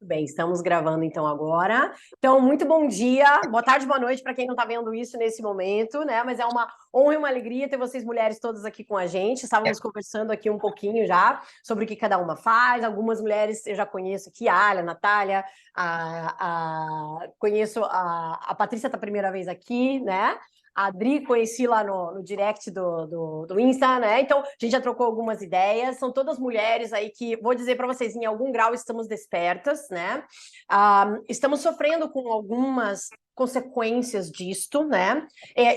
Bem, estamos gravando então agora. Então, muito bom dia, boa tarde, boa noite para quem não está vendo isso nesse momento, né? Mas é uma honra e uma alegria ter vocês mulheres todas aqui com a gente. Estávamos conversando aqui um pouquinho já sobre o que cada uma faz. Algumas mulheres eu já conheço aqui, a Alia, a Natália, conheço a Patrícia, está a primeira vez aqui, né? A Adri conheci lá no direct do Insta, né? Então, a gente já trocou algumas ideias. São todas mulheres aí que, vou dizer para vocês, em algum grau estamos despertas, né? Estamos sofrendo com algumas consequências disto, né?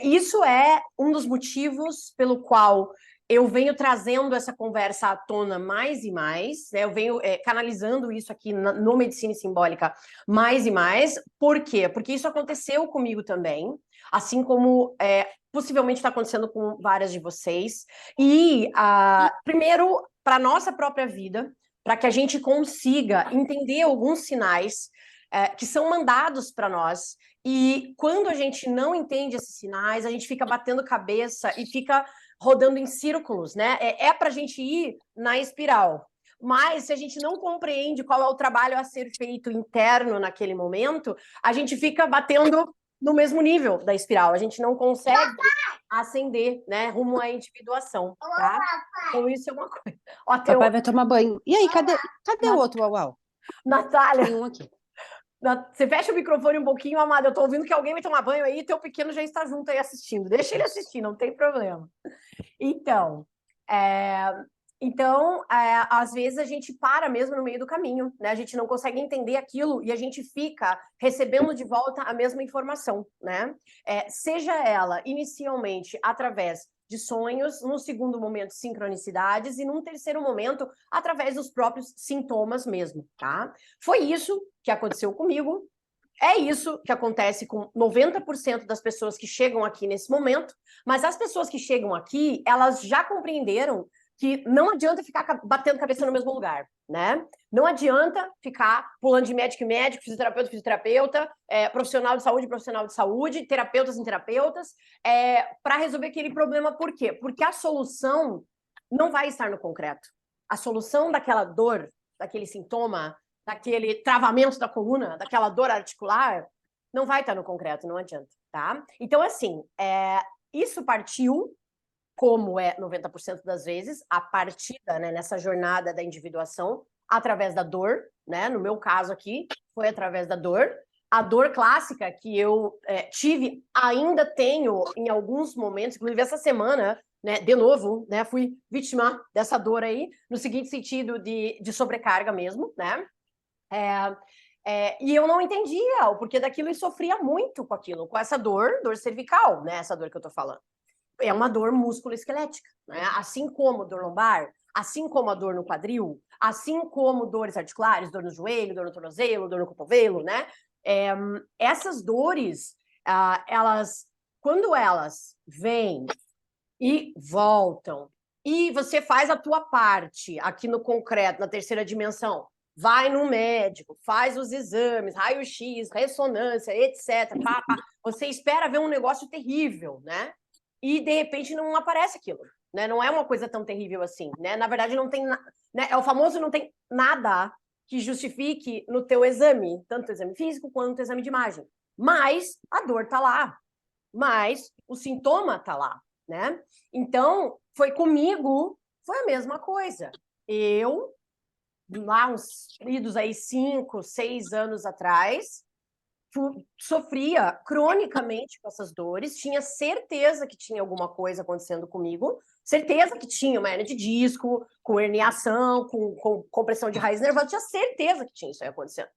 Isso é um dos motivos pelo qual eu venho trazendo essa conversa à tona mais e mais, né? Eu venho canalizando isso aqui no Medicina Simbólica mais e mais. Por quê? Porque isso aconteceu comigo também, assim como possivelmente está acontecendo com várias de vocês. E, primeiro, para a nossa própria vida, para que a gente consiga entender alguns sinais que são mandados para nós. E quando a gente não entende esses sinais, a gente fica batendo cabeça e fica rodando em círculos, né? Para a gente ir na espiral. Mas se a gente não compreende qual é o trabalho a ser feito interno naquele momento, a gente fica batendo no mesmo nível da espiral. A gente não consegue ascender, né, rumo à individuação, tá? Então isso é uma coisa. Ó, Papai vai tomar banho. E aí, cadê o outro uau? Natália, Tem um aqui. você fecha o microfone um pouquinho, amada. Eu tô ouvindo que alguém vai tomar banho aí, teu pequeno já está junto aí assistindo. Deixa ele assistir, não tem problema. Então, às vezes a gente para mesmo no meio do caminho, né? A gente não consegue entender aquilo e a gente fica recebendo de volta a mesma informação, né? Seja ela inicialmente através de sonhos, num segundo momento sincronicidades e num terceiro momento através dos próprios sintomas mesmo, tá? Foi isso que aconteceu comigo. É isso que acontece com 90% das pessoas que chegam aqui nesse momento, mas as pessoas que chegam aqui, elas já compreenderam que não adianta ficar batendo cabeça no mesmo lugar, né? Não adianta ficar pulando de médico em médico, fisioterapeuta, fisioterapeuta, profissional de saúde, terapeutas em terapeutas, para resolver aquele problema. Por quê? Porque a solução não vai estar no concreto. A solução daquela dor, daquele sintoma, daquele travamento da coluna, daquela dor articular, não vai estar no concreto, não adianta, tá? Então, assim, isso partiu, como 90% das vezes, a partida, né, nessa jornada da individuação, através da dor, né? No meu caso aqui, foi através da dor. A dor clássica que eu tive, ainda tenho em alguns momentos, inclusive essa semana, né, de novo, né, fui vítima dessa dor aí, no seguinte sentido de sobrecarga mesmo, né? E eu não entendia o porquê daquilo e sofria muito com aquilo, com essa dor cervical, né? Essa dor que eu tô falando. É uma dor musculoesquelética, né? Assim como dor lombar, assim como a dor no quadril, assim como dores articulares, dor no joelho, dor no tornozelo, dor no cotovelo, né? Essas dores, quando elas vêm e voltam, e você faz a tua parte aqui no concreto, na terceira dimensão, vai no médico, faz os exames, raio-x, ressonância, etc. Você espera ver um negócio terrível, né? E, de repente, não aparece aquilo, né? Não é uma coisa tão terrível assim, né? Na verdade, não tem... né? É o famoso não tem nada que justifique no teu exame, tanto o exame físico quanto o exame de imagem. Mas a dor tá lá. Mas o sintoma tá lá, né? Então, foi comigo, foi a mesma coisa. Eu, lá uns idos aí 5, 6 anos atrás, sofria cronicamente com essas dores, tinha certeza que tinha alguma coisa acontecendo comigo, certeza que tinha uma hernia de disco, com herniação, com compressão de raiz nervosa, tinha certeza que tinha isso aí acontecendo.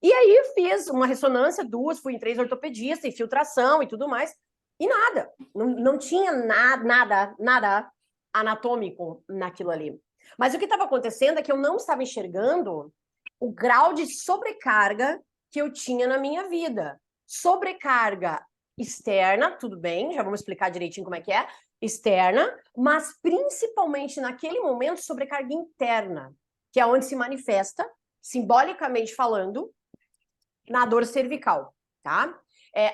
E aí fiz uma ressonância, 2, fui em 3 ortopedistas, infiltração e tudo mais, e nada, não tinha nada anatômico naquilo ali. Mas o que estava acontecendo é que eu não estava enxergando o grau de sobrecarga que eu tinha na minha vida. Sobrecarga externa, tudo bem, já vamos explicar direitinho como é que é, externa, mas principalmente naquele momento, sobrecarga interna, que é onde se manifesta, simbolicamente falando, na dor cervical, tá?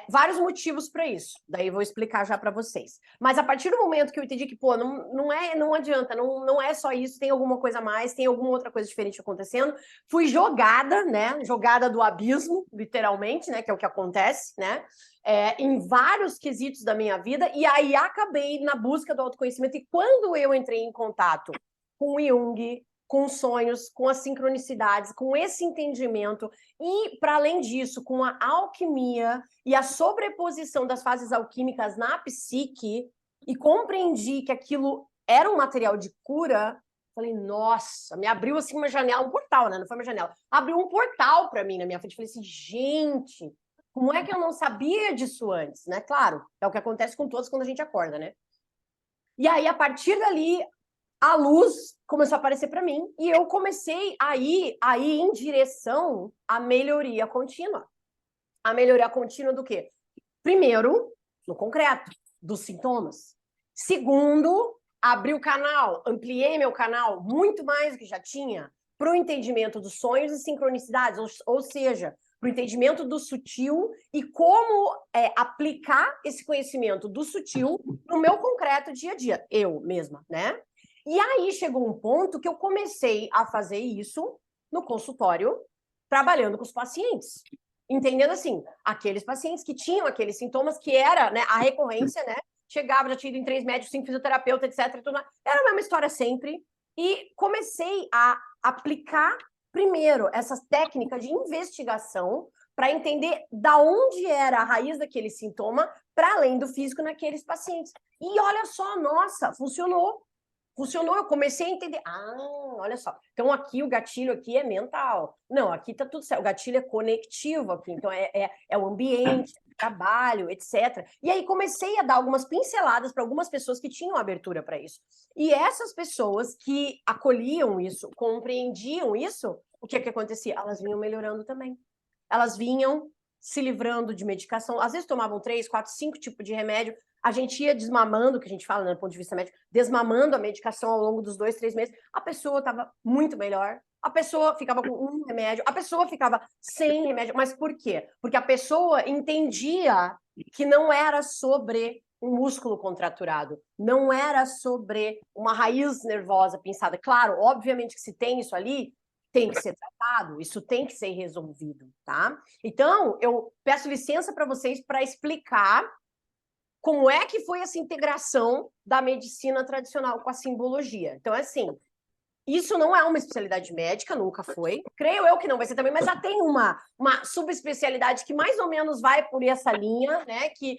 Vários motivos para isso, daí eu vou explicar já para vocês. Mas a partir do momento que eu entendi que, pô, não adianta, não é só isso, tem alguma coisa a mais, tem alguma outra coisa diferente acontecendo, fui jogada, né, jogada do abismo, literalmente, né, que é o que acontece, né, em vários quesitos da minha vida, e aí acabei na busca do autoconhecimento, e quando eu entrei em contato com o Jung, com os sonhos, com as sincronicidades, com esse entendimento, e, para além disso, com a alquimia e a sobreposição das fases alquímicas na psique, e compreendi que aquilo era um material de cura, falei, nossa, me abriu assim uma janela, um portal, né? Não foi uma janela. Abriu um portal para mim na minha frente. Falei assim, gente, como é que eu não sabia disso antes, né? Claro, é o que acontece com todos quando a gente acorda, né? E aí, a partir dali, a luz começou a aparecer para mim e eu comecei a ir em direção à melhoria contínua. A melhoria contínua do quê? Primeiro, no concreto, dos sintomas. Segundo, abri o canal, ampliei meu canal muito mais do que já tinha para o entendimento dos sonhos e sincronicidades, ou seja, para o entendimento do sutil e como aplicar esse conhecimento do sutil no meu concreto dia a dia, eu mesma, né? E aí chegou um ponto que eu comecei a fazer isso no consultório, trabalhando com os pacientes. Entendendo assim, aqueles pacientes que tinham aqueles sintomas que era, né, a recorrência, né? Chegava, já tinha ido em 3 médicos, 5 fisioterapeutas, etc. Tudo, era a mesma história sempre. E comecei a aplicar, primeiro, essas técnicas de investigação para entender da onde era a raiz daquele sintoma, para além do físico naqueles pacientes. E olha só, nossa, funcionou. Funcionou, eu comecei a entender. Olha só. Então, aqui o gatilho aqui é mental. Não, aqui tá tudo certo. O gatilho é conectivo aqui. Então, é o ambiente, trabalho, etc. E aí comecei a dar algumas pinceladas para algumas pessoas que tinham abertura para isso. E essas pessoas que acolhiam isso, compreendiam isso, o que acontecia? Elas vinham melhorando também. Elas vinham se livrando de medicação. Às vezes tomavam 3, 4, 5 tipos de remédio. A gente ia desmamando, que a gente fala, né, do ponto de vista médico, desmamando a medicação ao longo dos 2, 3 meses. A pessoa estava muito melhor. A pessoa ficava com um remédio. A pessoa ficava sem remédio. Mas por quê? Porque a pessoa entendia que não era sobre um músculo contraturado. Não era sobre uma raiz nervosa pinçada. Claro, obviamente que se tem isso ali, tem que ser tratado, isso tem que ser resolvido, tá? Então, eu peço licença para vocês para explicar como é que foi essa integração da medicina tradicional com a simbologia. Então, assim, isso não é uma especialidade médica, nunca foi. Creio eu que não vai ser também, mas já tem uma subespecialidade que mais ou menos vai por essa linha, né? Que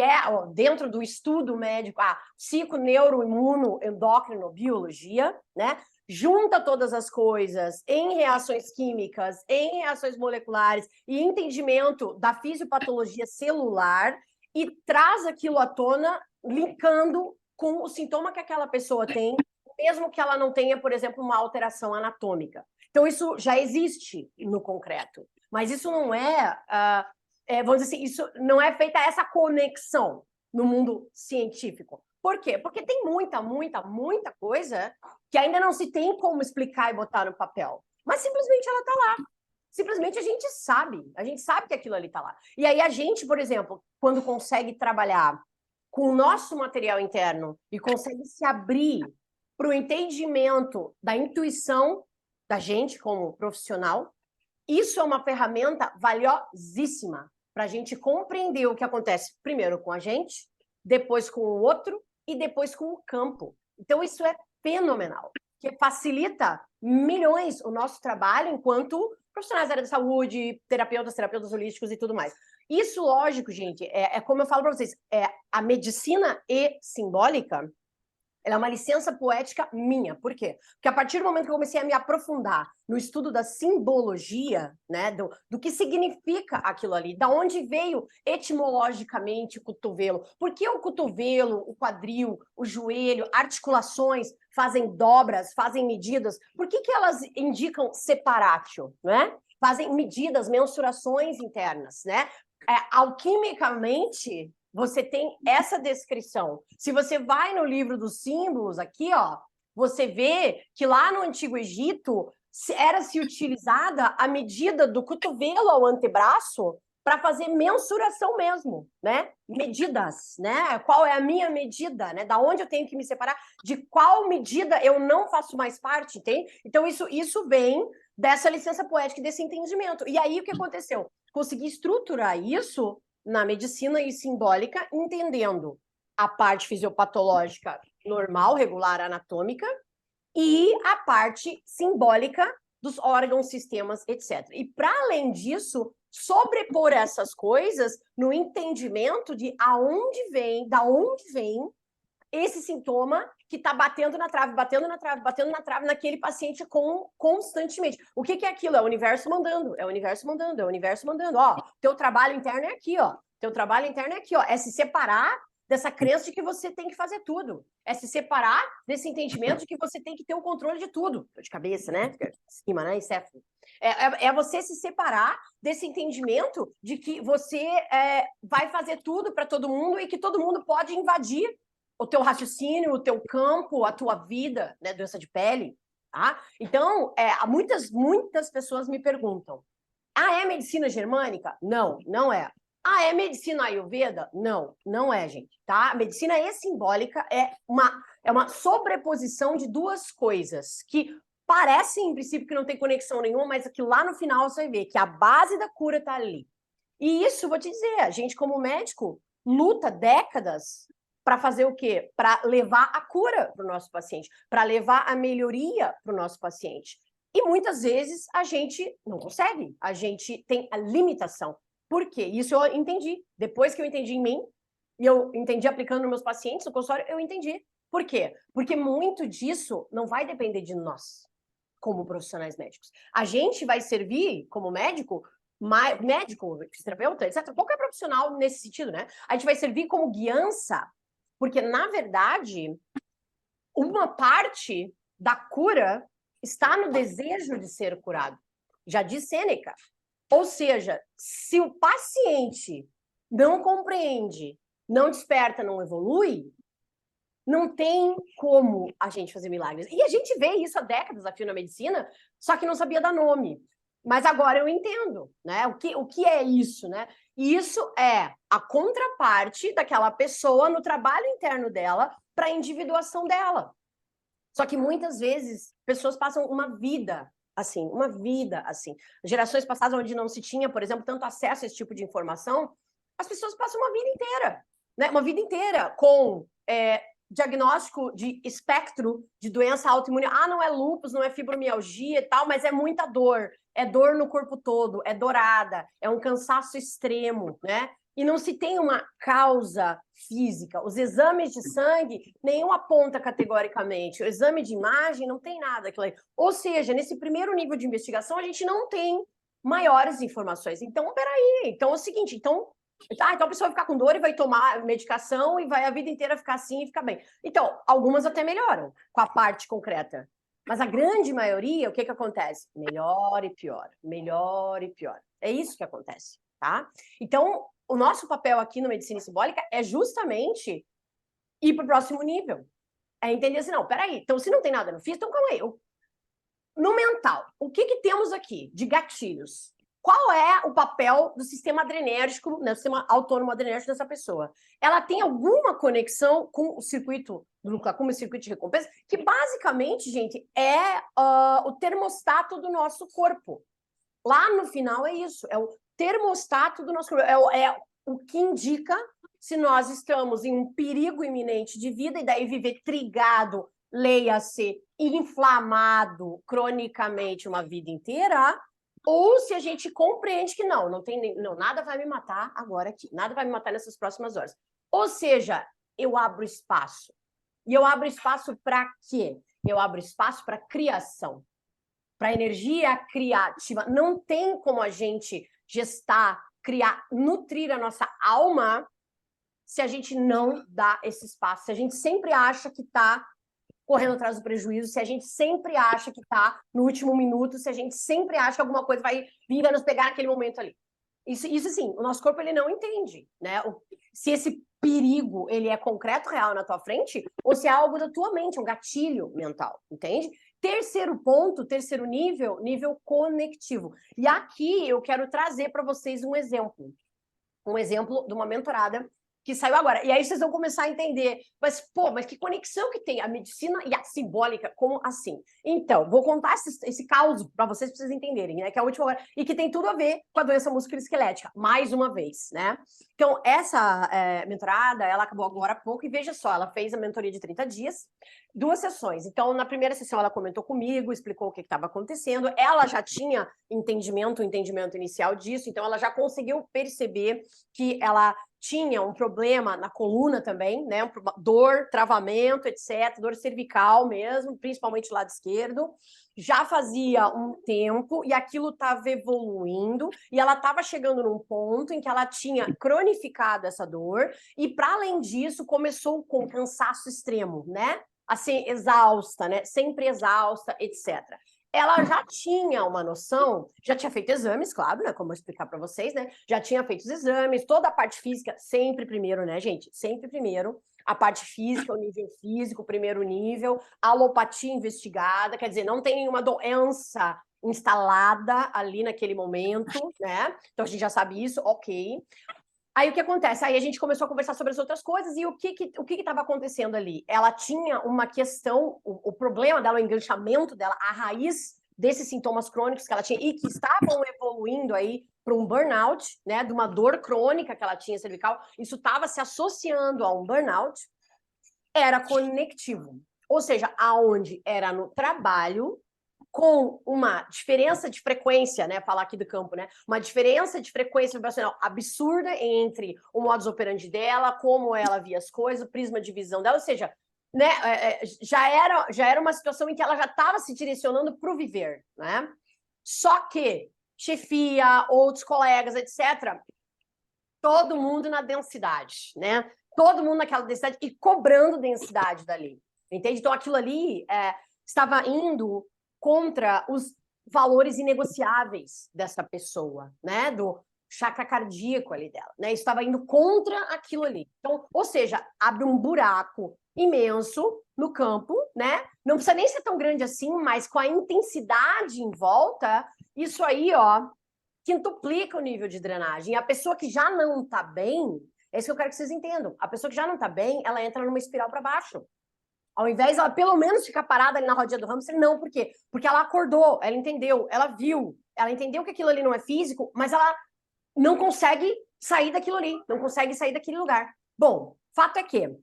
é dentro do estudo médico, a psico-neuro-imuno-endócrino-biologia, né? Junta todas as coisas em reações químicas, em reações moleculares e entendimento da fisiopatologia celular e traz aquilo à tona, linkando com o sintoma que aquela pessoa tem, mesmo que ela não tenha, por exemplo, uma alteração anatômica. Então, isso já existe no concreto, mas isso não vamos dizer assim, isso não é feita essa conexão no mundo científico. Por quê? Porque tem muita coisa que ainda não se tem como explicar e botar no papel. Mas simplesmente ela está lá. Simplesmente a gente sabe que aquilo ali está lá. E aí a gente, por exemplo, quando consegue trabalhar com o nosso material interno e consegue se abrir para o entendimento da intuição da gente como profissional, isso é uma ferramenta valiosíssima para a gente compreender o que acontece primeiro com a gente, depois com o outro e depois com o campo. Então, isso é fenomenal, que facilita milhões o nosso trabalho enquanto profissionais da área da saúde, terapeutas holísticos e tudo mais. Isso, lógico, gente, é como eu falo para vocês, a medicina e simbólica, ela é uma licença poética minha. Por quê? Porque a partir do momento que eu comecei a me aprofundar no estudo da simbologia, né, do que significa aquilo ali, da onde veio etimologicamente o cotovelo, por que o cotovelo, o quadril, o joelho, articulações fazem dobras, fazem medidas, por que elas indicam separatio, né? Fazem medidas, mensurações internas, né? Alquimicamente, você tem essa descrição. Se você vai no livro dos símbolos, aqui, ó, você vê que lá no Antigo Egito era-se utilizada a medida do cotovelo ao antebraço para fazer mensuração mesmo, né? Medidas, né? Qual é a minha medida, né? Da onde eu tenho que me separar, de qual medida eu não faço mais parte, entende? Então, isso vem dessa licença poética e desse entendimento. E aí, o que aconteceu? Consegui estruturar isso na medicina e simbólica, entendendo a parte fisiopatológica normal, regular, anatômica, e a parte simbólica dos órgãos, sistemas, etc. E, para além disso, sobrepor essas coisas no entendimento de da onde vem esse sintoma que está batendo na trave, batendo na trave, batendo na trave naquele paciente constantemente. O que é aquilo? É o universo mandando, é o universo mandando, é o universo mandando. Ó, teu trabalho interno é aqui, ó. Teu trabalho interno é aqui, ó. É se separar dessa crença de que você tem que fazer tudo. É se separar desse entendimento de que você tem que ter o controle de tudo. De cabeça, né? Cima, né? Encéfalo. É você se separar desse entendimento de que você vai fazer tudo para todo mundo e que todo mundo pode invadir o teu raciocínio, o teu campo, a tua vida, né? Doença de pele. Tá? Então, muitas pessoas me perguntam: é medicina germânica? Não, não é. É medicina ayurveda? Não, não é, gente, tá? A medicina simbólica é uma sobreposição de duas coisas que parecem, em princípio, que não tem conexão nenhuma, mas que lá no final você vai ver que a base da cura tá ali. E isso, vou te dizer, a gente como médico luta décadas para fazer o quê? Para levar a cura para o nosso paciente, para levar a melhoria para o nosso paciente. E muitas vezes a gente não consegue, a gente tem a limitação. Por quê? Isso eu entendi. Depois que eu entendi em mim, e eu entendi aplicando nos meus pacientes no consultório, eu entendi. Por quê? Porque muito disso não vai depender de nós, como profissionais médicos. A gente vai servir, como médico, fisioterapeuta, etc., qualquer profissional nesse sentido, né? A gente vai servir como guiança, porque, na verdade, uma parte da cura está no desejo de ser curado. Já diz Sêneca. Ou seja, se o paciente não compreende, não desperta, não evolui, não tem como a gente fazer milagres. E a gente vê isso há décadas aqui na medicina, só que não sabia dar nome. Mas agora eu entendo, né? O que é isso, né? Isso é a contraparte daquela pessoa no trabalho interno dela para a individuação dela. Só que muitas vezes pessoas passam uma vida assim. Gerações passadas onde não se tinha, por exemplo, tanto acesso a esse tipo de informação, as pessoas passam uma vida inteira, né? Uma vida inteira com diagnóstico de espectro de doença autoimune. Não é lúpus, não é fibromialgia e tal, mas é muita dor. É dor no corpo todo, é dorada, é um cansaço extremo, né? E não se tem uma causa física. Os exames de sangue, nenhum aponta categoricamente. O exame de imagem não tem nada. Ou seja, nesse primeiro nível de investigação, a gente não tem maiores informações. Então, peraí. Então, é o seguinte, então a pessoa vai ficar com dor e vai tomar medicação e vai a vida inteira ficar assim e ficar bem. Então, algumas até melhoram com a parte concreta. Mas a grande maioria, o que acontece? Melhor e pior, melhor e pior. É isso que acontece, tá? Então, o nosso papel aqui no Medicina Simbólica é justamente ir para o próximo nível. É entender assim, não, peraí, então se não tem nada no físico, então calma aí. No mental, o que temos aqui de gatilhos? Qual é o papel do sistema adrenérgico, né, do sistema autônomo adrenérgico dessa pessoa? Ela tem alguma conexão com o circuito do glucagônio, o circuito de recompensa, que basicamente, gente, é o termostato do nosso corpo. Lá no final é isso, é o termostato do nosso corpo, é o que indica se nós estamos em um perigo iminente de vida, e daí viver trigado, leia-se, inflamado cronicamente uma vida inteira, ou se a gente compreende que não, nada vai me matar agora aqui, nada vai me matar nessas próximas horas. Ou seja, eu abro espaço. E eu abro espaço para quê? Eu abro espaço para criação, para energia criativa. Não tem como a gente gestar, criar, nutrir a nossa alma se a gente não dá esse espaço. Se a gente sempre acha que está correndo atrás do prejuízo, se a gente sempre acha que está no último minuto, se a gente sempre acha que alguma coisa vai vir e vai nos pegar naquele momento ali. Isso sim, o nosso corpo ele não entende, né? Se esse perigo ele é concreto, real na tua frente, ou se é algo da tua mente, um gatilho mental, entende? Terceiro ponto, terceiro nível, nível conectivo. E aqui eu quero trazer para vocês um exemplo de uma mentorada que saiu agora. E aí vocês vão começar a entender, mas, pô, mas que conexão que tem a medicina e a simbólica, como assim? Então, vou contar esse caos para vocês entenderem, né? Que é a última hora, e que tem tudo a ver com a doença musculoesquelética, mais uma vez, né? Então, essa mentorada, ela acabou agora há pouco, e veja só, ela fez a mentoria de 30 dias, 2 sessões. Então, na primeira sessão, ela comentou comigo, explicou o que estava acontecendo, ela já tinha um entendimento inicial disso, então ela já conseguiu perceber que ela tinha um problema na coluna também, né? Dor, travamento, etc., dor cervical mesmo, principalmente lado esquerdo. Já fazia um tempo e aquilo estava evoluindo e ela estava chegando num ponto em que ela tinha cronificado essa dor e, para além disso, começou com cansaço extremo, né? Assim, exausta, né? Sempre exausta, etc. Ela já tinha uma noção, já tinha feito exames, claro, né? Como eu explicar para vocês, né? Já tinha feito os exames, toda a parte física, sempre primeiro, né, gente? Sempre primeiro. A parte física, o nível físico, o primeiro nível, a alopatia investigada, quer dizer, não tem nenhuma doença instalada ali naquele momento, né? Então a gente já sabe isso, ok. Aí o que acontece? Aí a gente começou a conversar sobre as outras coisas e o que estava acontecendo ali? Ela tinha uma questão, o problema dela, o enganchamento dela, a raiz desses sintomas crônicos que ela tinha e que estavam evoluindo aí para um burnout, né, de uma dor crônica que ela tinha cervical, isso estava se associando a um burnout, era conectivo. Ou seja, aonde era no trabalho, com uma diferença de frequência, né, falar aqui do campo, né, uma diferença de frequência vibracional absurda entre o modus operandi dela, como ela via as coisas, o prisma de visão dela, ou seja, né, já era uma situação em que ela já estava se direcionando para o viver, né? Só que chefia, outros colegas, etc., todo mundo na densidade, né? Todo mundo naquela densidade e cobrando densidade dali, entende? Então aquilo ali estava indo contra os valores inegociáveis dessa pessoa, né? Do chakra cardíaco ali dela, né? Isso estava indo contra aquilo ali. Então, ou seja, abre um buraco imenso no campo, né? Não precisa nem ser tão grande assim, mas com a intensidade em volta, isso aí, ó, quintuplica o nível de drenagem. E a pessoa que já não está bem, é isso que eu quero que vocês entendam. A pessoa que já não está bem, ela entra numa espiral para baixo. Ao invés ela pelo menos ficar parada ali na rodinha do hamster, não, por quê? Porque ela acordou, ela entendeu, ela viu, ela entendeu que aquilo ali não é físico, mas ela não consegue sair daquilo ali, não consegue sair daquele lugar. Bom, fato é que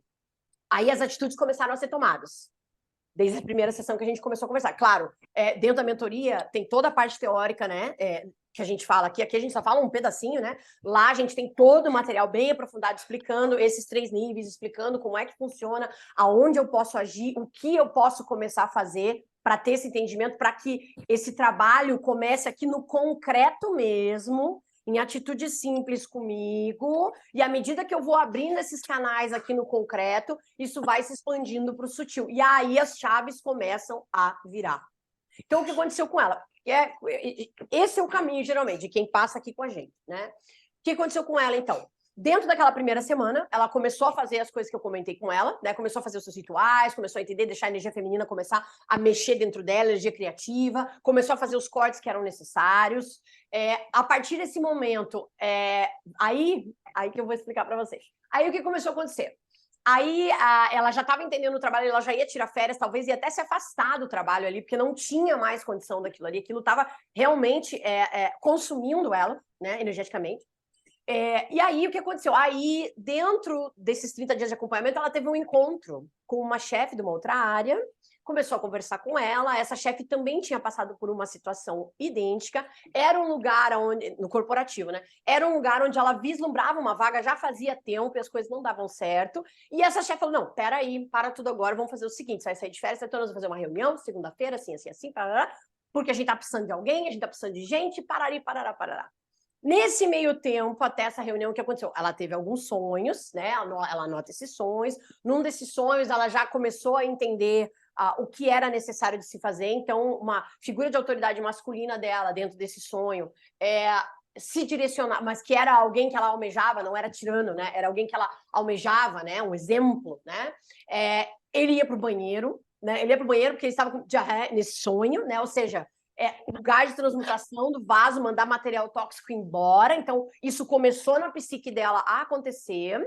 aí as atitudes começaram a ser tomadas. Desde a primeira sessão que a gente começou a conversar. Claro, dentro da mentoria tem toda a parte teórica, né? Que a gente fala aqui. Aqui a gente só fala um pedacinho, né? Lá a gente tem todo o material bem aprofundado, explicando esses 3 níveis, explicando como é que funciona, aonde eu posso agir, o que eu posso começar a fazer para ter esse entendimento, para que esse trabalho comece aqui no concreto mesmo, em atitude simples comigo, e à medida que eu vou abrindo esses canais aqui no concreto, isso vai se expandindo para o sutil. E aí as chaves começam a virar. Então, o que aconteceu com ela? Esse é o caminho, geralmente, de quem passa aqui com a gente, né? O que aconteceu com ela, então? Dentro daquela primeira semana, ela começou a fazer as coisas que eu comentei com ela, né? Começou a fazer os seus rituais, começou a entender, deixar a energia feminina começar a mexer dentro dela, energia criativa, começou a fazer os cortes que eram necessários. A partir desse momento, aí que eu vou explicar para vocês. Aí o que começou a acontecer? Aí ela já estava entendendo o trabalho, ela já ia tirar férias, talvez ia até se afastar do trabalho ali, porque não tinha mais condição daquilo ali, aquilo estava realmente consumindo ela, né, energeticamente. E aí, o que aconteceu? Aí, dentro desses 30 dias de acompanhamento, ela teve um encontro com uma chefe de uma outra área, começou a conversar com ela, essa chefe também tinha passado por uma situação idêntica, era um lugar onde, no corporativo, né? Era um lugar onde ela vislumbrava uma vaga, já fazia tempo e as coisas não davam certo, e essa chefe falou, não, peraí, para tudo agora, vamos fazer o seguinte, você vai sair de férias, então nós vamos fazer uma reunião, segunda-feira, assim, parará, porque a gente tá precisando de alguém, a gente tá precisando de gente, parari, parará. Nesse meio tempo, até essa reunião, o que aconteceu? Ela teve alguns sonhos, né? Ela anota esses sonhos. Num desses sonhos, ela já começou a entender o que era necessário de se fazer. Então, uma figura de autoridade masculina dela, dentro desse sonho, se direcionar, mas que era alguém que ela almejava, não era tirano, né? Era alguém que ela almejava, né? Um exemplo, né? Ele ia para o banheiro, né? Ele ia pro banheiro porque ele estava com diarreia nesse sonho, né? Ou seja, o lugar de transmutação do vaso, mandar material tóxico embora. Então, isso começou na psique dela a acontecer.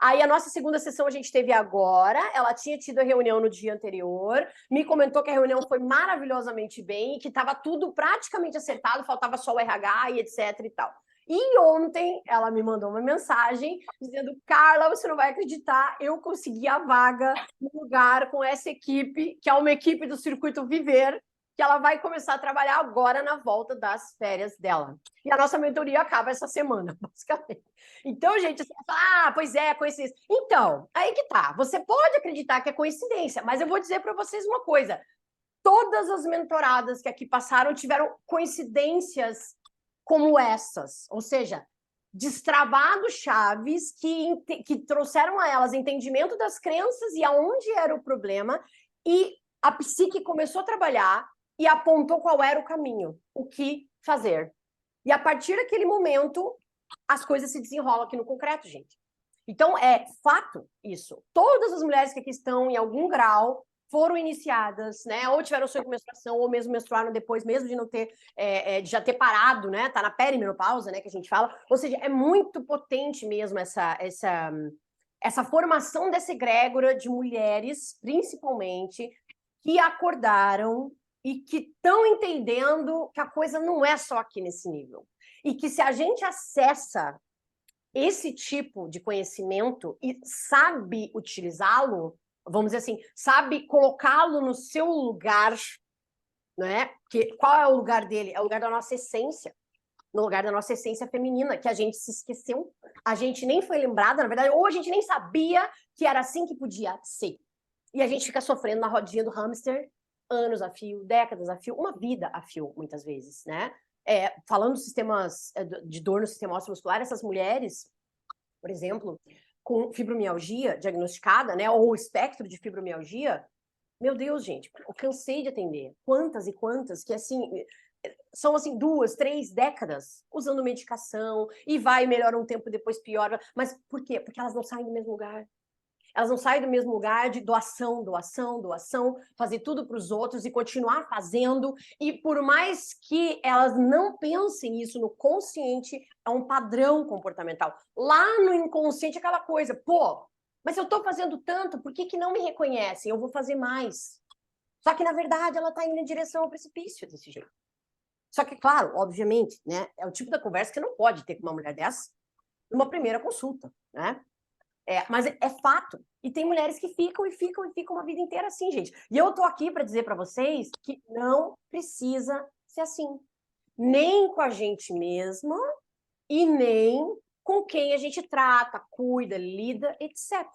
Aí, a nossa segunda sessão a gente teve agora. Ela tinha tido a reunião no dia anterior. Me comentou que a reunião foi maravilhosamente bem e que estava tudo praticamente acertado, faltava só o RH e etc e tal. E ontem ela me mandou uma mensagem dizendo: Carla, você não vai acreditar, eu consegui a vaga no lugar com essa equipe, que é uma equipe do Circuito Viver, que ela vai começar a trabalhar agora na volta das férias dela. E a nossa mentoria acaba essa semana, basicamente. Então, gente, você fala, pois é, coincidência. Então, aí que tá. Você pode acreditar que é coincidência, mas eu vou dizer para vocês uma coisa. Todas as mentoradas que aqui passaram tiveram coincidências como essas. Ou seja, destravados chaves que trouxeram a elas entendimento das crenças e aonde era o problema, e a psique começou a trabalhar e apontou qual era o caminho, o que fazer. E a partir daquele momento, as coisas se desenrolam aqui no concreto, gente. Então, é fato isso. Todas as mulheres que aqui estão em algum grau foram iniciadas, né? Ou tiveram sonho com menstruação, ou mesmo menstruaram depois, mesmo de não ter, de já ter parado, né? Tá na perimenopausa, né? Que a gente fala. Ou seja, é muito potente mesmo essa formação dessa egrégora de mulheres, principalmente, que acordaram e que estão entendendo que a coisa não é só aqui nesse nível. E que se a gente acessa esse tipo de conhecimento e sabe utilizá-lo, vamos dizer assim, sabe colocá-lo no seu lugar, né? Que, qual é o lugar dele? É o lugar da nossa essência, no lugar da nossa essência feminina, que a gente se esqueceu, a gente nem foi lembrada, na verdade, ou a gente nem sabia que era assim que podia ser. E a gente fica sofrendo na rodinha do hamster anos a fio, décadas a fio, uma vida a fio, muitas vezes, né? Falando de sistemas de dor no sistema ósseo-muscular, essas mulheres, por exemplo, com fibromialgia diagnosticada, né, ou espectro de fibromialgia, meu Deus, gente, eu cansei de atender. Quantas e quantas que, assim, são, assim, 2, 3 décadas usando medicação, e vai, melhora um tempo, depois piora. Mas por quê? Porque elas não saem do mesmo lugar. Elas não saem do mesmo lugar de doação, doação, doação, fazer tudo para os outros e continuar fazendo. E por mais que elas não pensem isso no consciente, é um padrão comportamental. Lá no inconsciente, aquela coisa, pô, mas eu estou fazendo tanto, por que não me reconhecem? Eu vou fazer mais. Só que, na verdade, ela está indo em direção ao precipício desse jeito. Só que, claro, obviamente, né, é o tipo da conversa que não pode ter com uma mulher dessa numa primeira consulta, né? Mas é fato. E tem mulheres que ficam e ficam e ficam uma vida inteira assim, gente. E eu tô aqui para dizer para vocês que não precisa ser assim. Nem com a gente mesma e nem com quem a gente trata, cuida, lida, etc.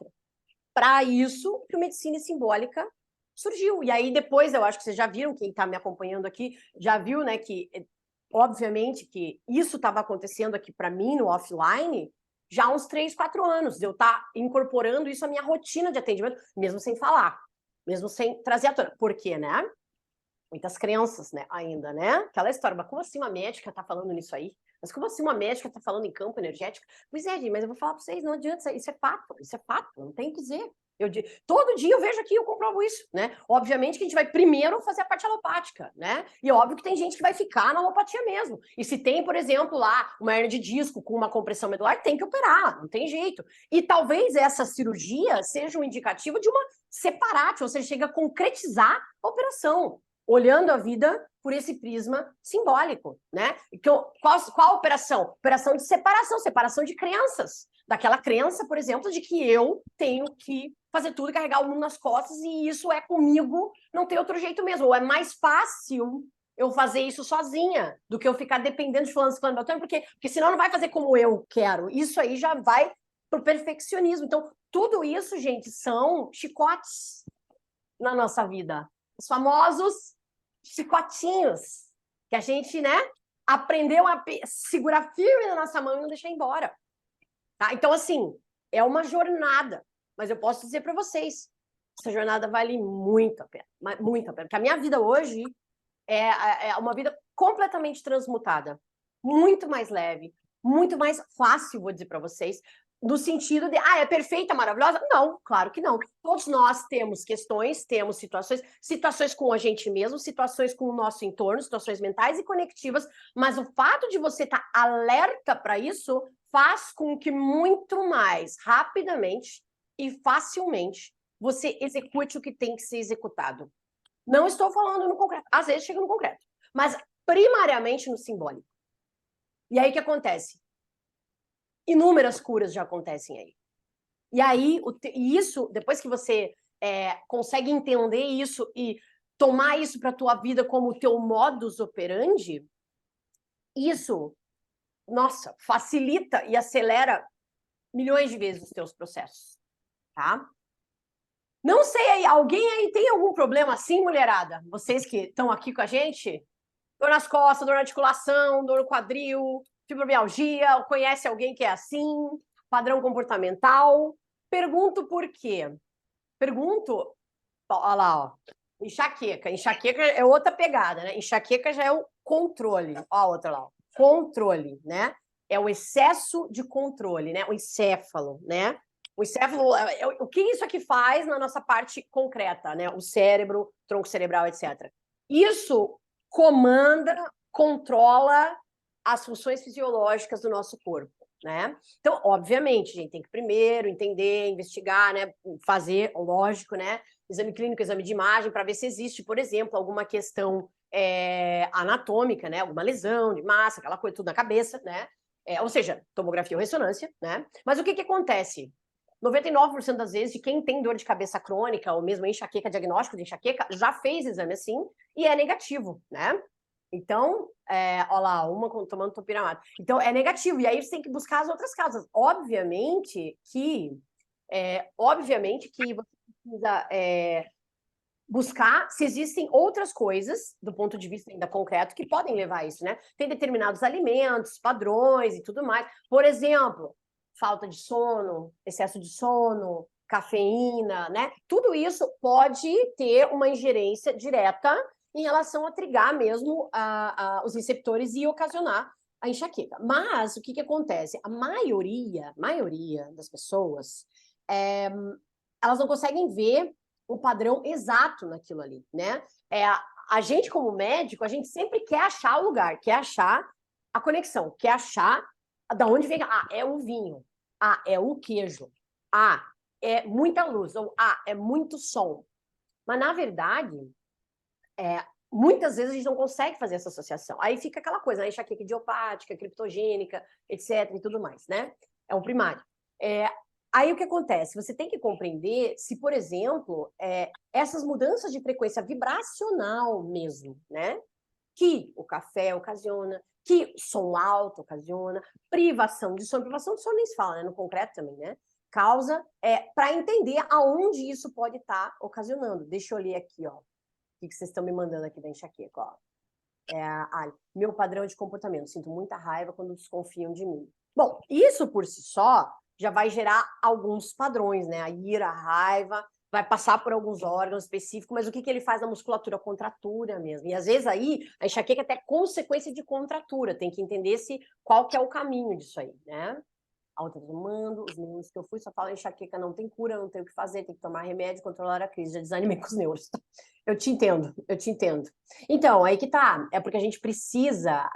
Para isso que o Medicina Simbólica surgiu. E aí depois, eu acho que vocês já viram, quem está me acompanhando aqui, já viu, né, que obviamente que isso estava acontecendo aqui para mim no offline já há uns 3, 4 anos, de eu estar incorporando isso à minha rotina de atendimento, mesmo sem falar, mesmo sem trazer à tona. Por quê, né? Muitas crenças, né, ainda, né? Aquela história, mas como assim uma médica está falando nisso aí? Mas como assim uma médica está falando em campo energético? Pois é, mas eu vou falar para vocês, não adianta, isso é fato, não tem o que dizer. Todo dia eu vejo aqui, eu comprovo isso, né? Obviamente que a gente vai primeiro fazer a parte alopática, né? E óbvio que tem gente que vai ficar na alopatia mesmo. E se tem, por exemplo, lá uma hernia de disco com uma compressão medular, tem que operar, não tem jeito. E talvez essa cirurgia seja um indicativo de uma separate, ou seja, chega a concretizar a operação, olhando a vida por esse prisma simbólico, né? Então, qual operação? Operação de separação de crenças. Daquela crença, por exemplo, de que eu tenho que fazer tudo, carregar o mundo nas costas, e isso é comigo, não tem outro jeito mesmo. Ou é mais fácil eu fazer isso sozinha do que eu ficar dependendo de fulano, porque senão não vai fazer como eu quero. Isso aí já vai pro perfeccionismo. Então, tudo isso, gente, são chicotes na nossa vida. Os famosos chicotinhos que a gente, né, aprendeu a segurar firme na nossa mão e não deixar embora. Tá? Então, assim, é uma jornada, mas eu posso dizer para vocês, essa jornada vale muito a pena, porque a minha vida hoje é uma vida completamente transmutada, muito mais leve, muito mais fácil, vou dizer para vocês, no sentido de, é perfeita, maravilhosa? Não, claro que não. Todos nós temos questões, temos situações com a gente mesmo, situações com o nosso entorno, situações mentais e conectivas, mas o fato de você estar alerta para isso faz com que muito mais rapidamente e facilmente você execute o que tem que ser executado. Não estou falando no concreto, às vezes chega no concreto, mas primariamente no simbólico. E aí o que acontece? Inúmeras curas já acontecem aí. E aí, isso, depois que você consegue entender isso e tomar isso para a tua vida como o teu modus operandi, isso, nossa, facilita e acelera milhões de vezes os teus processos, tá? Não sei aí, alguém aí tem algum problema assim, mulherada? Vocês que estão aqui com a gente? Dor nas costas, dor na articulação, dor no quadril, fibromialgia, conhece alguém que é assim? Padrão comportamental? Pergunto por quê? Pergunto, olha lá, ó, enxaqueca. Enxaqueca é outra pegada, né? Enxaqueca já é o controle. Ó a outra lá, ó. Controle, né? É o excesso de controle, né? O encéfalo, né? O encéfalo, o que isso aqui faz na nossa parte concreta, né? O cérebro, tronco cerebral, etc. Isso comanda, controla as funções fisiológicas do nosso corpo, né? Então, obviamente, a gente tem que primeiro entender, investigar, né? Fazer, lógico, né? Exame clínico, exame de imagem, para ver se existe, por exemplo, alguma questão anatômica, né? Alguma lesão de massa, aquela coisa tudo na cabeça, né? Ou seja, tomografia ou ressonância, né? Mas o que acontece? 99% das vezes, de quem tem dor de cabeça crônica, ou mesmo enxaqueca, diagnóstico de enxaqueca, já fez exame assim e é negativo, né? Então, olha lá, uma tomando topiramato. Então, é negativo. E aí você tem que buscar as outras causas. Obviamente que você precisa buscar se existem outras coisas, do ponto de vista ainda concreto, que podem levar a isso, né? Tem determinados alimentos, padrões e tudo mais. Por exemplo, falta de sono, excesso de sono, cafeína, né? Tudo isso pode ter uma ingerência direta em relação a trigar mesmo os receptores e ocasionar a enxaqueca. Mas o que acontece? A maioria das pessoas, elas não conseguem ver o padrão exato naquilo ali, né? A gente, como médico, a gente sempre quer achar o lugar, quer achar a conexão, quer achar da onde vem. É o vinho. É o queijo. É muita luz. Ou é muito som. Mas, na verdade, muitas vezes a gente não consegue fazer essa associação. Aí fica aquela coisa, né? Enxaqueca idiopática, criptogênica, etc. e tudo mais, né? É o primário. Aí o que acontece? Você tem que compreender se, por exemplo, essas mudanças de frequência vibracional mesmo, né? Que o café ocasiona, que som alto ocasiona, privação de sono nem se fala, né? No concreto também, né? Causa, para entender aonde isso pode estar ocasionando. Deixa eu ler aqui, ó. O que vocês estão me mandando aqui da enxaqueca, ó. Meu padrão de comportamento. Sinto muita raiva quando desconfiam de mim. Bom, isso por si só já vai gerar alguns padrões, né? A ira, a raiva, vai passar por alguns órgãos específicos, mas o que ele faz na musculatura? Contratura mesmo. E às vezes aí a enxaqueca é até consequência de contratura. Tem que entender qual que é o caminho disso aí, né? A outra mando, os meninos que eu fui só falam enxaqueca não tem cura, não tem o que fazer, tem que tomar remédio, controlar a crise. Já desanimei com os neuros. Eu te entendo. Então, aí que tá. É porque a gente precisa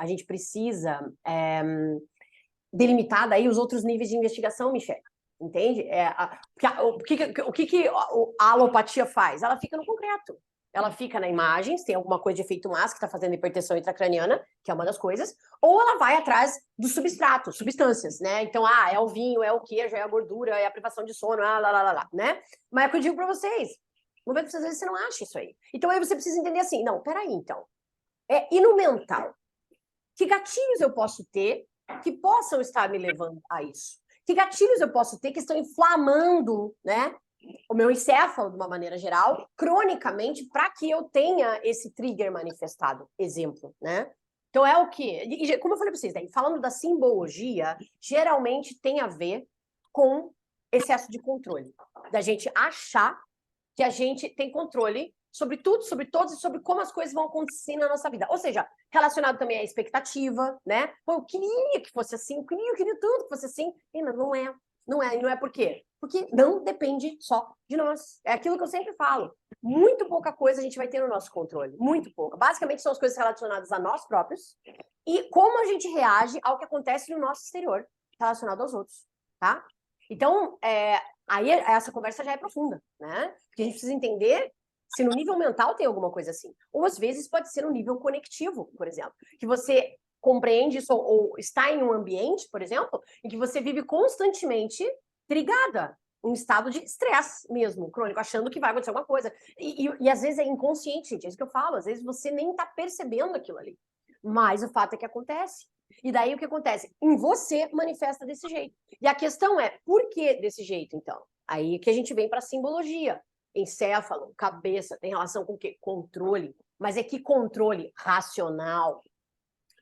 delimitar daí os outros níveis de investigação, Michele. Entende? O que a alopatia faz? Ela fica no concreto. Ela fica na imagem, se tem alguma coisa de efeito massa que está fazendo hipertensão intracraniana, que é uma das coisas, ou ela vai atrás do substrato, substâncias, né? Então, é o vinho, é o queijo, é a gordura, é a privação de sono, né? Mas é o que eu digo para vocês, 90% das vezes você não acha isso aí. Então, aí você precisa entender assim, não, peraí, então. E no mental? Que gatilhos eu posso ter que possam estar me levando a isso? Que gatilhos eu posso ter que estão inflamando, né, o meu encéfalo, de uma maneira geral, cronicamente, para que eu tenha esse trigger manifestado? Exemplo, né? Então, é o quê? Como eu falei para vocês, né, falando da simbologia, geralmente tem a ver com excesso de controle. Da gente achar que a gente tem controle sobre tudo, sobre todos e sobre como as coisas vão acontecer na nossa vida. Ou seja, relacionado também à expectativa, né? Pô, eu queria que fosse assim, eu queria tanto que fosse assim, mas não é. Não é. E não é por quê? Porque não depende só de nós. É aquilo que eu sempre falo. Muito pouca coisa a gente vai ter no nosso controle. Muito pouca. Basicamente, são as coisas relacionadas a nós próprios e como a gente reage ao que acontece no nosso exterior, relacionado aos outros, tá? Então, aí essa conversa já é profunda, né? Porque a gente precisa entender se no nível mental tem alguma coisa assim. Ou, às vezes, pode ser no nível conectivo, por exemplo. Que você compreende isso ou está em um ambiente, por exemplo, em que você vive constantemente trigada, um estado de estresse mesmo, crônico, achando que vai acontecer alguma coisa. E às vezes é inconsciente, gente, é isso que eu falo, às vezes você nem está percebendo aquilo ali. Mas o fato é que acontece. E daí o que acontece? Em você manifesta desse jeito. E a questão é, por que desse jeito, então? Aí que a gente vem para a simbologia. Encéfalo, cabeça, tem relação com o quê? Controle. Mas é que controle racional.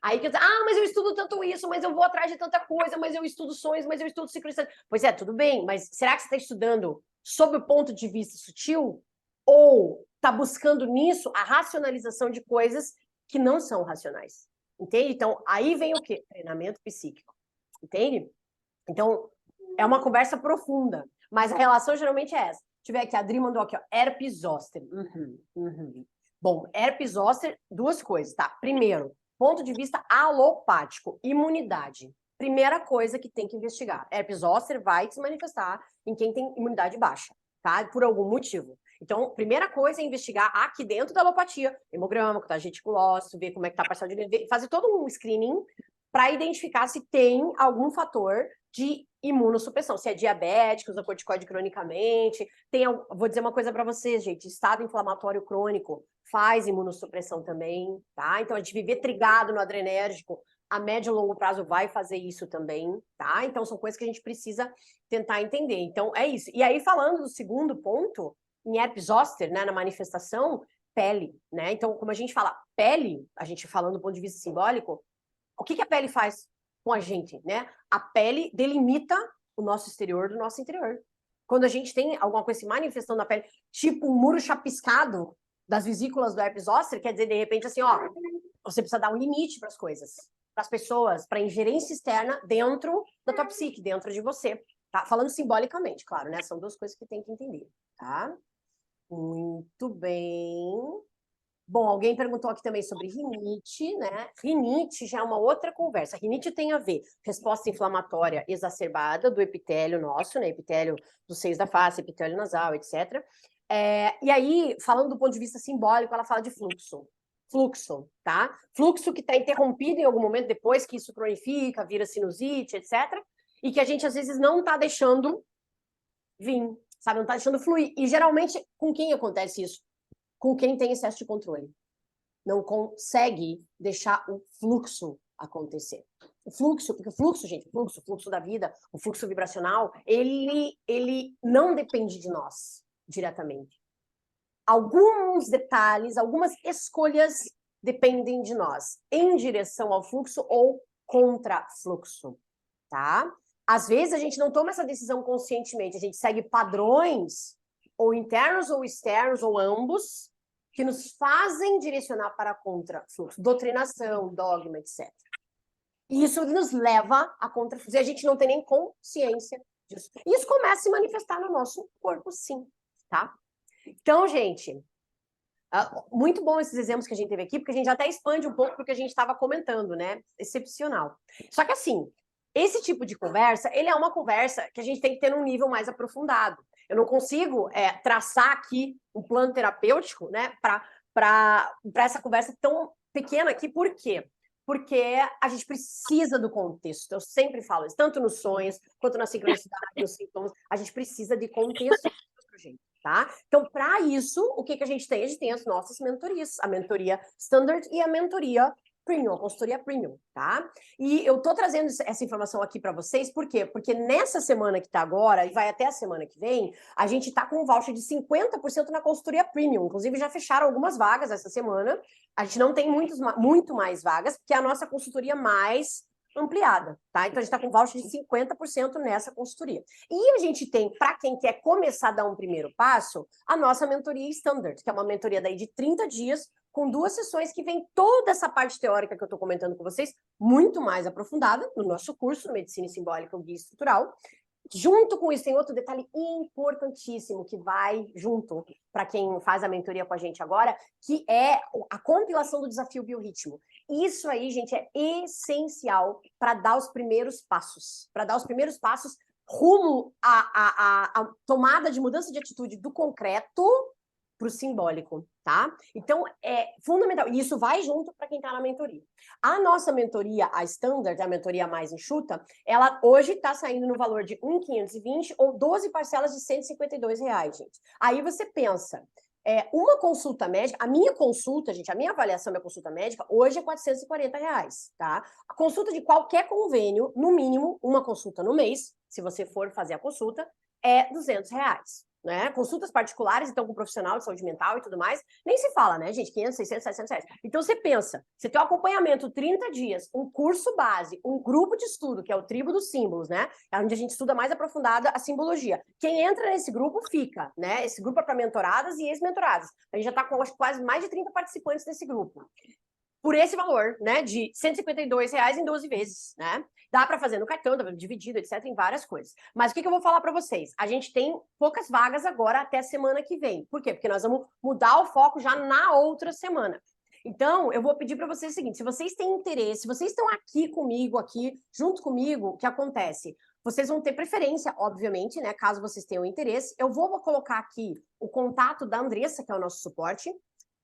Aí que mas eu estudo tanto isso, mas eu vou atrás de tanta coisa, mas eu estudo sonhos, mas eu estudo sincronicidade. Pois é, tudo bem, mas será que você está estudando sob o ponto de vista sutil? Ou está buscando nisso a racionalização de coisas que não são racionais? Entende? Então, aí vem o quê? Treinamento psíquico. Entende? Então, é uma conversa profunda, mas a relação geralmente é essa. Tiver aqui, a Adri mandou aqui, ó, herpes zoster. Bom, herpes zoster, duas coisas, tá? Primeiro, ponto de vista alopático, imunidade. Primeira coisa que tem que investigar. Herpes zoster vai se manifestar em quem tem imunidade baixa, tá? Por algum motivo. Então, primeira coisa é investigar aqui dentro da alopatia, hemograma, contagem reticulócito, ver como é que tá a parcela de fazer todo um screening para identificar se tem algum fator de imunossupressão, se é diabético, usa corticoide cronicamente, vou dizer uma coisa para vocês, gente, estado inflamatório crônico faz imunossupressão também, tá? Então, a gente viver trigado no adrenérgico, a médio e longo prazo vai fazer isso também, tá? Então, são coisas que a gente precisa tentar entender. Então, é isso. E aí, falando do segundo ponto, em herpes zoster, né, na manifestação, pele, né? Então, como a gente fala pele, a gente falando do ponto de vista simbólico, o que a pele faz com a gente, né? A pele delimita o nosso exterior do nosso interior. Quando a gente tem alguma coisa se manifestando na pele, tipo um muro chapiscado das vesículas do herpes zoster, quer dizer, de repente, assim, ó, você precisa dar um limite para as coisas, para as pessoas, para a ingerência externa dentro da tua psique, dentro de você. Tá? Falando simbolicamente, claro, né? São duas coisas que tem que entender, tá? Muito bem. Bom, alguém perguntou aqui também sobre rinite, né? Rinite já é uma outra conversa. Rinite tem a ver resposta inflamatória exacerbada do epitélio nosso, né? Epitélio dos seios da face, epitélio nasal, etc. E aí, falando do ponto de vista simbólico, ela fala de fluxo. Fluxo, tá? Fluxo que está interrompido em algum momento depois que isso cronifica, vira sinusite, etc. E que a gente, às vezes, não está deixando vir, sabe? Não está deixando fluir. E, geralmente, com quem acontece isso? Com quem tem excesso de controle. Não consegue deixar o fluxo acontecer. O fluxo, porque o fluxo, gente, o fluxo da vida, o fluxo vibracional, ele não depende de nós diretamente. Alguns detalhes, algumas escolhas dependem de nós, em direção ao fluxo ou contra fluxo, tá? Às vezes a gente não toma essa decisão conscientemente, a gente segue padrões, ou internos ou externos, ou ambos, que nos fazem direcionar para contra-fluxo, doutrinação, dogma, etc. E isso nos leva a contra-fluxo, e a gente não tem nem consciência disso. E isso começa a se manifestar no nosso corpo, sim, tá? Então, gente, muito bom esses exemplos que a gente teve aqui, porque a gente até expande um pouco do que a gente estava comentando, né? Excepcional. Só que, assim, esse tipo de conversa, ele é uma conversa que a gente tem que ter num nível mais aprofundado. Eu não consigo traçar aqui um plano terapêutico, né, para essa conversa tão pequena aqui. Por quê? Porque a gente precisa do contexto. Eu sempre falo isso, tanto nos sonhos, quanto na sincronicidade, nos sintomas. A gente precisa de contexto para gente, tá? Então, para isso, o que a gente tem? A gente tem as nossas mentorias. A mentoria Standard e a mentoria Premium, a consultoria Premium, tá? E eu tô trazendo essa informação aqui para vocês, por quê? Porque nessa semana que tá agora, e vai até a semana que vem, a gente tá com um voucher de 50% na consultoria Premium. Inclusive, já fecharam algumas vagas essa semana. A gente não tem muito mais vagas, porque é a nossa consultoria mais ampliada, tá? Então, a gente tá com voucher de 50% nessa consultoria. E a gente tem, para quem quer começar a dar um primeiro passo, a nossa mentoria Standard, que é uma mentoria daí de 30 dias, com 2 sessões que vem toda essa parte teórica que eu estou comentando com vocês, muito mais aprofundada no nosso curso, Medicina Simbólica, o Guia Estrutural, Junto com isso, tem outro detalhe importantíssimo que vai junto para quem faz a mentoria com a gente agora, que é a compilação do desafio biorritmo. Isso aí, gente, é essencial para dar os primeiros passos. Para dar os primeiros passos rumo à tomada de mudança de atitude do concreto para o simbólico, tá? Então, é fundamental. E isso vai junto para quem está na mentoria. A nossa mentoria, a Standard, a mentoria mais enxuta, ela hoje está saindo no valor de 1.520 ou 12 parcelas de R$152, gente. Aí você pensa, uma consulta médica, a minha consulta, gente, a minha avaliação, minha consulta médica, hoje é R$440, tá? A consulta de qualquer convênio, no mínimo, uma consulta no mês, se você for fazer a consulta, é R$200. Né? Consultas particulares, então, com um profissional de saúde mental e tudo mais, nem se fala, né, gente? 500, 600, 700 reais. Então, você pensa, você tem um acompanhamento 30 dias, um curso base, um grupo de estudo, que é o Tribo dos Símbolos, né? É onde a gente estuda mais aprofundada a simbologia. Quem entra nesse grupo fica, né? Esse grupo é para mentoradas e ex-mentoradas. A gente já está com quase mais de 30 participantes desse grupo. Por esse valor, né, de R$152 em 12 vezes, né? Dá para fazer no cartão, dá para dividido, etc, em várias coisas. Mas o que eu vou falar para vocês? A gente tem poucas vagas agora até semana que vem. Por quê? Porque nós vamos mudar o foco já na outra semana. Então, eu vou pedir para vocês o seguinte, se vocês têm interesse, se vocês estão aqui comigo, aqui, junto comigo, o que acontece? Vocês vão ter preferência, obviamente, né, caso vocês tenham interesse. Eu vou colocar aqui o contato da Andressa, que é o nosso suporte.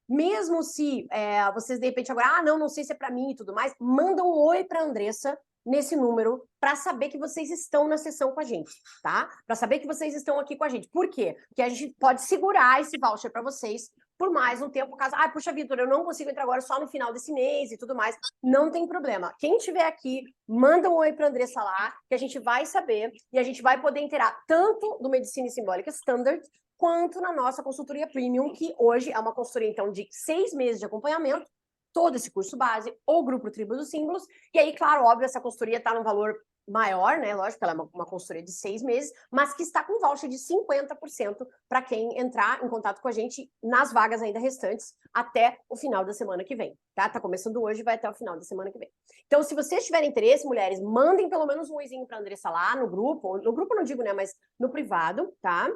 Mesmo se vocês, de repente, agora, não sei se é para mim e tudo mais, manda um oi para a Andressa nesse número para saber que vocês estão na sessão com a gente, tá? Para saber que vocês estão aqui com a gente. Por quê? Porque a gente pode segurar esse voucher para vocês por mais um tempo, caso, puxa, Vitor, eu não consigo entrar agora só no final desse mês e tudo mais. Não tem problema. Quem estiver aqui, manda um oi para a Andressa lá, que a gente vai saber e a gente vai poder inteirar tanto do Medicina Simbólica Standard, quanto na nossa consultoria Premium, que hoje é uma consultoria, então, de 6 meses de acompanhamento, todo esse curso base, o grupo Tribo dos Símbolos, e aí, claro, óbvio, essa consultoria está num valor maior, né? Lógico, ela é uma consultoria de 6 meses, mas que está com voucher de 50% para quem entrar em contato com a gente nas vagas ainda restantes até o final da semana que vem, tá? Tá começando hoje e vai até o final da semana que vem. Então, se vocês tiverem interesse, mulheres, mandem pelo menos um oizinho para a Andressa lá no grupo não digo, né, mas no privado, tá?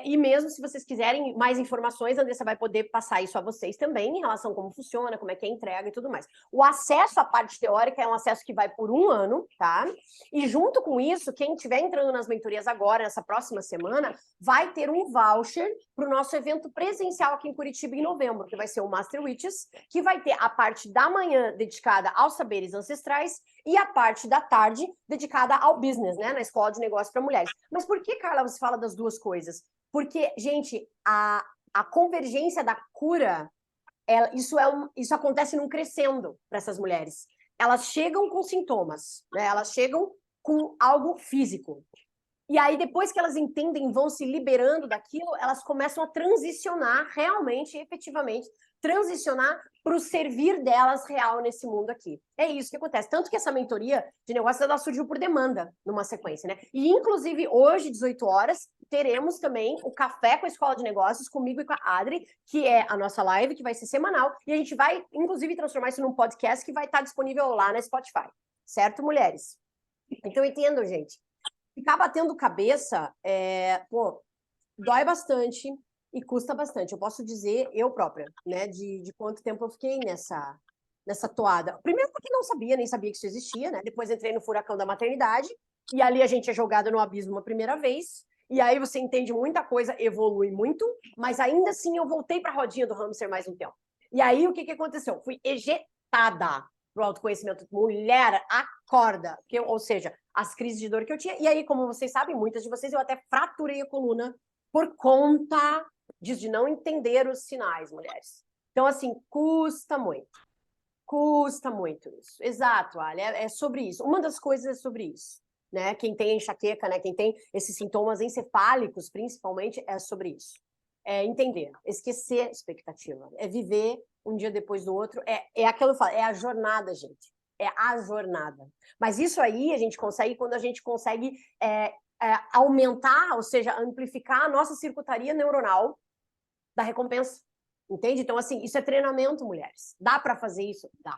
E mesmo se vocês quiserem mais informações, a Andressa vai poder passar isso a vocês também, em relação a como funciona, como é que é a entrega e tudo mais. O acesso à parte teórica é um acesso que vai por 1 ano, tá? E junto com isso, quem estiver entrando nas mentorias agora, nessa próxima semana, vai ter um voucher para o nosso evento presencial aqui em Curitiba em novembro, que vai ser o Master Witches, que vai ter a parte da manhã dedicada aos saberes ancestrais e a parte da tarde dedicada ao business, né? Na Escola de Negócios para Mulheres. Mas por que, Carla, você fala das duas coisas? Porque, gente, a convergência da cura, isso acontece num crescendo para essas mulheres. Elas chegam com sintomas, né? Elas chegam com algo físico. E aí, depois que elas entendem, vão se liberando daquilo, elas começam a transicionar realmente, efetivamente, transicionar para o servir delas real nesse mundo aqui. É isso que acontece. Tanto que essa mentoria de negócios, ela surgiu por demanda, numa sequência, né? E, inclusive, hoje, 18 horas, teremos também o Café com a Escola de Negócios, comigo e com a Adri, que é a nossa live, que vai ser semanal, e a gente vai, inclusive, transformar isso num podcast que vai estar disponível lá na Spotify. Certo, mulheres? Então, entendam, gente. Ficar batendo cabeça, dói bastante e custa bastante. Eu posso dizer, eu própria, né, de quanto tempo eu fiquei nessa toada. Primeiro porque não sabia, nem sabia que isso existia, né? Depois entrei no furacão da maternidade e ali a gente é jogada no abismo uma primeira vez. E aí você entende muita coisa, evolui muito, mas ainda assim eu voltei para a rodinha do hamster mais um tempo. E aí o que aconteceu? Fui ejetada pro autoconhecimento. Mulher, acorda! Ou seja, as crises de dor que eu tinha. E aí, como vocês sabem, muitas de vocês, eu até fraturei a coluna por conta de não entender os sinais, mulheres. Então, assim, custa muito. Custa muito isso. Exato, Ali, é sobre isso. Uma das coisas é sobre isso. Né? Quem tem enxaqueca, né? Quem tem esses sintomas encefálicos, principalmente, é sobre isso. É entender, esquecer expectativa. É viver um dia depois do outro. É aquilo que eu falo, é a jornada, gente. É a jornada. Mas isso aí a gente consegue quando a gente consegue aumentar, ou seja, amplificar a nossa circuitaria neuronal da recompensa. Entende? Então, assim, isso é treinamento, mulheres. Dá para fazer isso? Dá.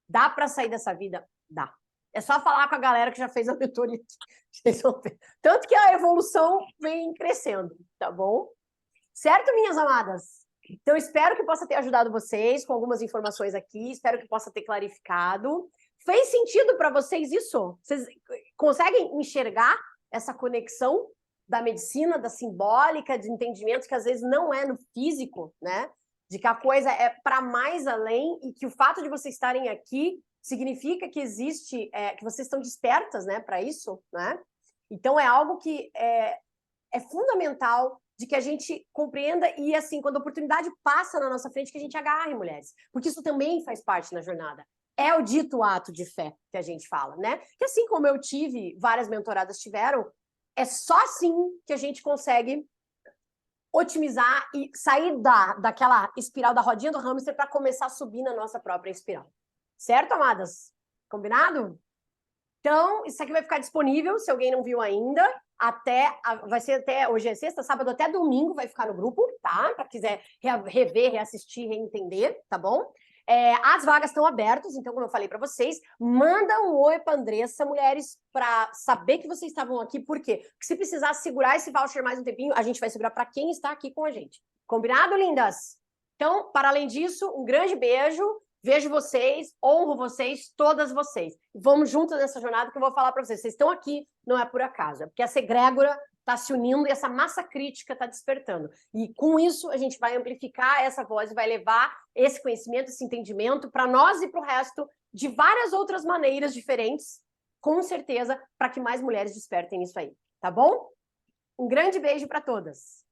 Dá para sair dessa vida? Dá. É só falar com a galera que já fez a mentoria. Tanto que a evolução vem crescendo, tá bom? Certo, minhas amadas? Então, espero que possa ter ajudado vocês com algumas informações aqui, espero que possa ter clarificado. Fez sentido para vocês isso? Vocês conseguem enxergar essa conexão da medicina, da simbólica, de entendimento que às vezes não é no físico, né? De que a coisa é para mais além e que o fato de vocês estarem aqui significa que existe, que vocês estão despertas, né, para isso, né? Então, é algo que é fundamental de que a gente compreenda e, assim, quando a oportunidade passa na nossa frente, que a gente agarre, mulheres. Porque isso também faz parte na jornada. É o dito ato de fé que a gente fala, né? Que assim como eu tive, várias mentoradas tiveram, é só assim que a gente consegue otimizar e sair daquela espiral da rodinha do hamster para começar a subir na nossa própria espiral. Certo, amadas? Combinado? Então, isso aqui vai ficar disponível, se alguém não viu ainda, vai ser até, hoje é sexta, sábado, até domingo vai ficar no grupo, tá? Para quiser rever, reassistir, reentender, tá bom? As vagas estão abertas, então, como eu falei para vocês, manda um oi para Andressa, mulheres, para saber que vocês estavam aqui. Por quê? Porque se precisar segurar esse voucher mais um tempinho, a gente vai segurar para quem está aqui com a gente. Combinado, lindas? Então, para além disso, um grande beijo. Vejo vocês, honro vocês, todas vocês. Vamos juntas nessa jornada que eu vou falar para vocês. Vocês estão aqui, não é por acaso. É porque essa egrégora está se unindo e essa massa crítica está despertando. E com isso, a gente vai amplificar essa voz e vai levar esse conhecimento, esse entendimento para nós e para o resto de várias outras maneiras diferentes, com certeza, para que mais mulheres despertem isso aí. Tá bom? Um grande beijo para todas.